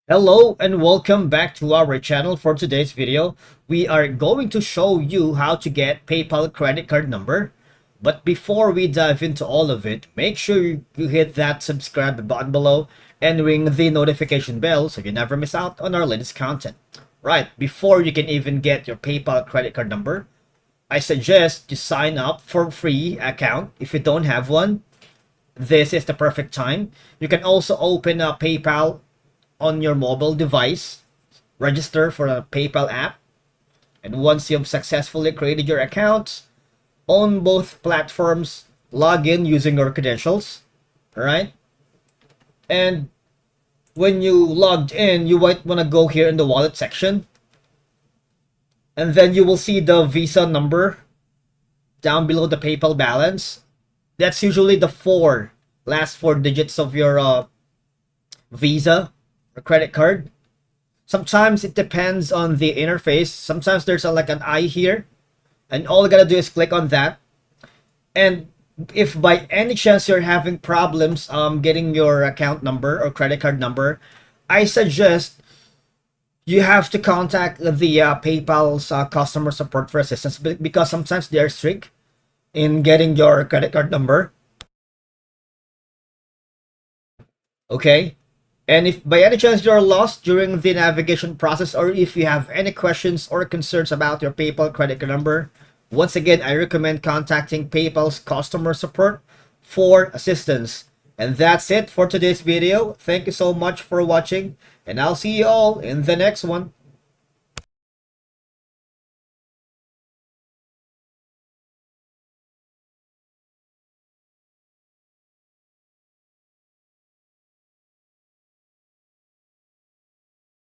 Hello and welcome back to our channel. For today's video, we are going to show you how to get PayPal credit card number. But before we dive into all of it, make sure you hit that subscribe button below and ring the notification bell so you never miss out on our latest content. Right, before you can even get your PayPal credit card number, I suggest you sign up for a free account. If you don't have one, this is the perfect time. You can also open a PayPal on your mobile device, register for a PayPal app, and once you've successfully created your accounts on both platforms, log in using your credentials, right? And when you logged in, you might want to go here in the wallet section, and then you will see the Visa number down below the PayPal balance. That's usually the last four digits of your Visa or credit card. Sometimes it depends on the interface. Sometimes there's like an eye here, and all you gotta do is click on that. And if by any chance you're having problems getting your account number or credit card number, I suggest you have to contact the PayPal's customer support for assistance, because sometimes they're strict in getting your credit card number. Okay. And if by any chance you're lost during the navigation process, or if you have any questions or concerns about your PayPal credit card number, once again, I recommend contacting PayPal's customer support for assistance. And that's it for today's video. Thank you so much for watching, and I'll see you all in the next one.